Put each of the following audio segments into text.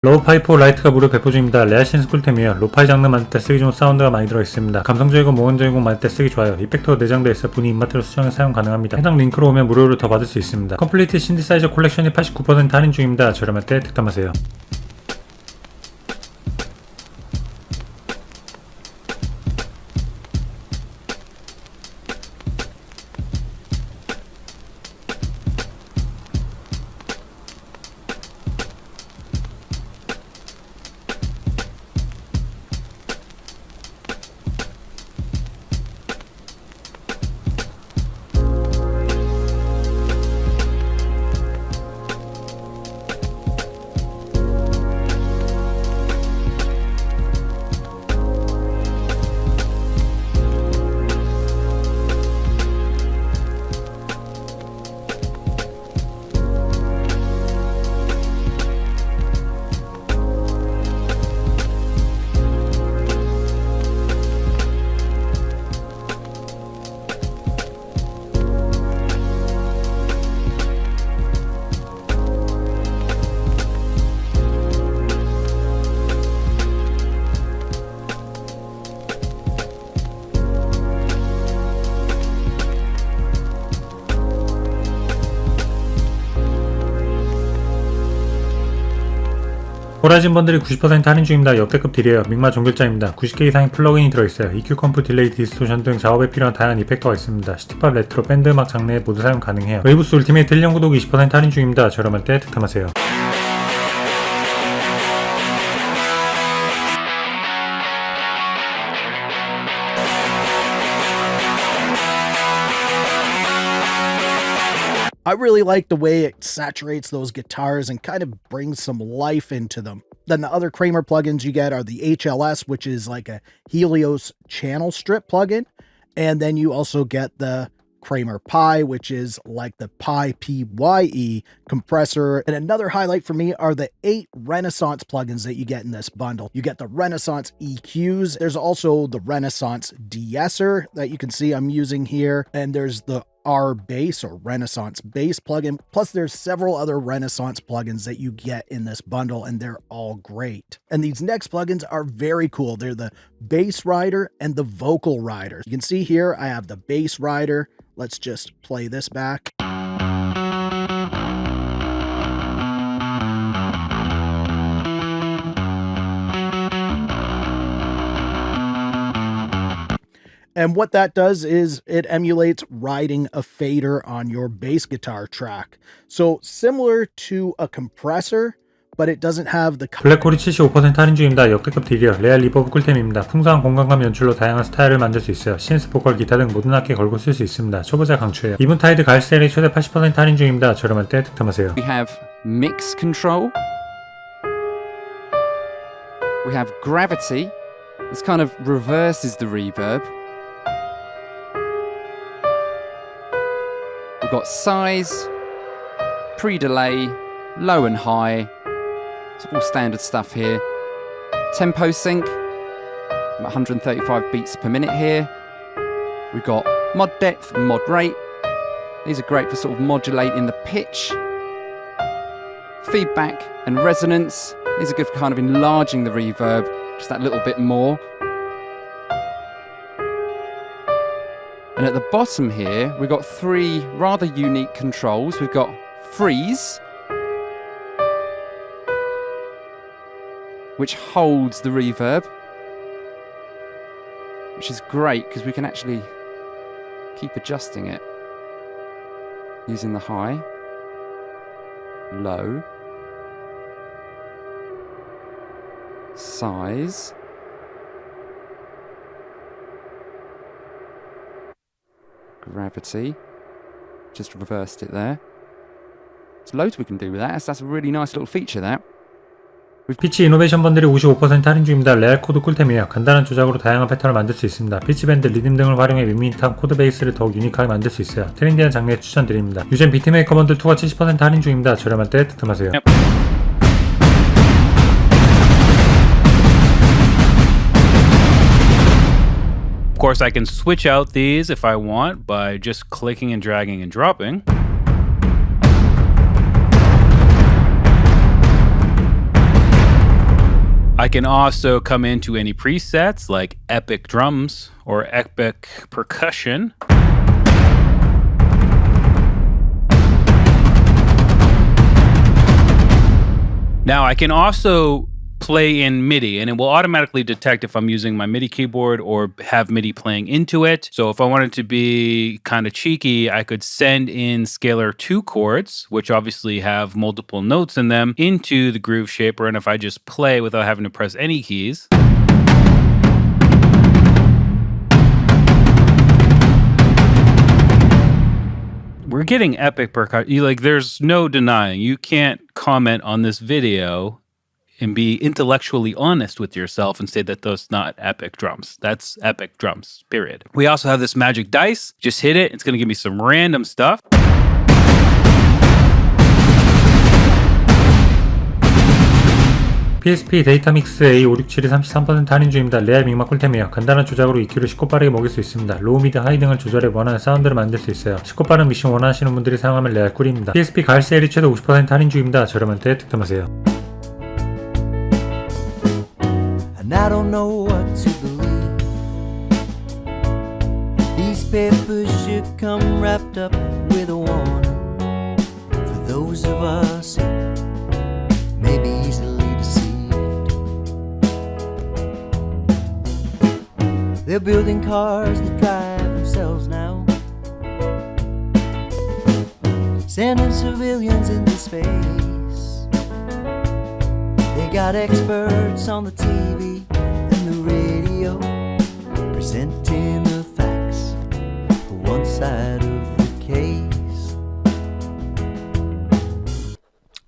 로우파이4 라이트가 무료 배포 중입니다. 레아 신스 꿀템이에요. 로파이 장르 만들 때 쓰기 좋은 사운드가 많이 들어있습니다. 감성적이고 몽환적인 곡 만들 때 쓰기 좋아요. 이펙터가 내장되어 있어 본인 입맛대로 수정해 사용 가능합니다. 해당 링크로 오면 무료로 더 받을 수 있습니다. 컴플리트 신디사이저 콜렉션이 89% 할인 중입니다. 저렴할 때 득템하세요. 호라이즌 번들이 90% 할인 중입니다. 역대급 딜이에요. 믹마 종결자입니다. 90개 이상의 플러그인이 들어있어요. EQ 컴프, 딜레이, 디스토션 등 작업에 필요한 다양한 이펙터가 있습니다. 시티팝, 레트로, 밴드 음악 장르에 모두 사용 가능해요. 웨이브스 울티메이트 1년 구독 20% 할인 중입니다. 저렴할 때 득템하세요. I really like the way it saturates those guitars and kind of brings some life into them. Then the other Kramer plugins you get are the HLS, which is like a Helios channel strip plugin. And then you also get the Kramer Pi, which is like the Pi PYE compressor. And another highlight for me are the 8 Renaissance plugins that you get in this bundle. You get the Renaissance EQs. There's also the Renaissance de-esser that you can see I'm using here. And there's the R bass or Renaissance bass plugin. Plus there's several other Renaissance plugins that you get in this bundle, and they're all great. And these next plugins are very cool. They're the bass rider and the vocal rider. You can see here I have the bass rider. Let's just play this back. And what that does is it emulates riding a fader on your bass guitar track. So similar to a compressor, but it doesn't have the... 블랙홀이 75% 할인 중입니다. 역대급 딜이요. 레알 리버브 꿀템입니다. 풍성한 공간감 연출로 다양한 스타일을 만들 수 있어요. 신스, 보컬, 기타 등 모든 악기에 걸고 쓸 수 있습니다. 초보자 강추예요. 이븐타이드 가을 세일이 최대 80% 할인 중입니다. 저렴할 때 득템하세요. We have mix control. We have gravity. This kind of reverses the reverb. We've got size, pre-delay, low and high. It's all standard stuff here. Tempo sync, 135 beats per minute here. We've got mod depth and mod rate. These are great for sort of modulating the pitch. Feedback and resonance. These are good for kind of enlarging the reverb just that little bit more. And at the bottom here, we've got 3 rather unique controls. We've got freeze, which holds the reverb, which is great because we can actually keep adjusting it using the high, low, size, gravity. Just reversed it there. There's loads we can do with that. That's a really nice little feature, that. 피치 이노베이션 번들이 55% 할인 중입니다. 레알 코드 꿀템이에요. 간단한 조작으로 다양한 패턴을 만들 수 있습니다. 피치 밴드, 리듬 등을 활용해 밋밋한 코드 베이스를 더욱 유니크하게 만들 수 있어요. 트렌디한 장르에 추천드립니다. 유젠 비트메이커 번들 2가 70% 할인 중입니다. 저렴할 때 득템하세요. Of course, I can switch out these if I want by just clicking and dragging and dropping. I can also come into any presets like epic drums or epic percussion. Now I can also play in MIDI, and it will automatically detect if I'm using my MIDI keyboard or have MIDI playing into it. So if I wanted to be kind of cheeky, I could send in scalar 2 chords, which obviously have multiple notes in them, into the groove shaper, and if I just play without having to press any keys, we're getting epic percussion. Like, there's no denying. You can't comment on this video and be intellectually honest with yourself and say that those not epic drums. That's epic drums, period. We also have this magic dice. Just hit it. It's going to give me some random stuff. PSP 데이터믹스 A567이 33% 할인 중입니다. 레알 믹마 꿀템이에요. 간단한 조작으로 EQ를 쉽고 빠르게 먹일 수 있습니다. 로우, 미드, 하이 등을 조절해 원하는 사운드를 만들 수 있어요. 쉽고 빠른 믹싱 원하시는 분들이 사용하면 레알 꿀입니다. PSP 가을 세일이 최대 50% 할인 중입니다. 저렴할 때 득템하세요. And I don't know what to believe. These papers should come wrapped up with a warning for those of us who may be easily deceived. They're building cars that drive themselves now, sending civilians into space. They got experts on the TV and the radio, presenting the facts for one side of the case.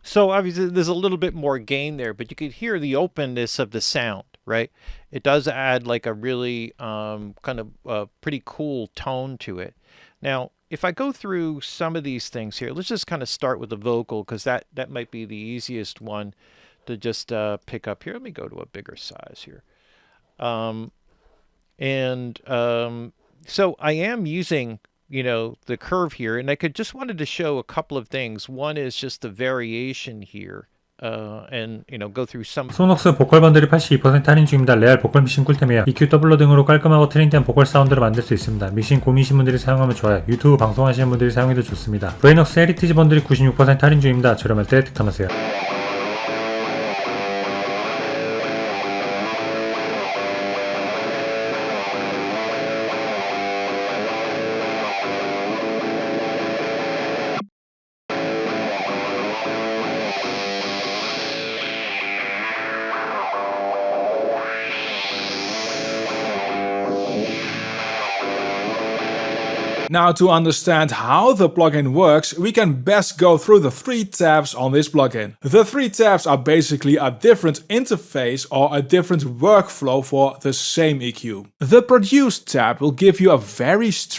So obviously there's a little bit more gain there, but you could hear the openness of the sound, right? It does add like a really kind of pretty cool tone to it. Now, if I go through some of these things here, let's just kind of start with the vocal, because that might be the easiest one to just pick up here. Let me go to a bigger size here. So I am using, you know, the curve here, and I just wanted to show a couple of things. One is just the variation here. And you know, go through some. 소녹스 보컬 번들이 82% 할인 중입니다. 레알 보컬 믹싱 꿀템이에요. EQ 더블러 등으로 깔끔하고 트렌디한 보컬 사운드를 만들 수 있습니다. 믹싱 고민이신 분들이 사용하면 좋아요. 유튜브 방송하시는 분들이 사용해도 좋습니다. 브레인웍스 헤리티지 번들이 96% 할인 중입니다. 저렴할 때 득템하세요. Now, to understand how the plugin works, we can best go through the 3 tabs on this plugin. The 3 tabs are basically a different interface or a different workflow for the same EQ. The Produce tab will give you a very straight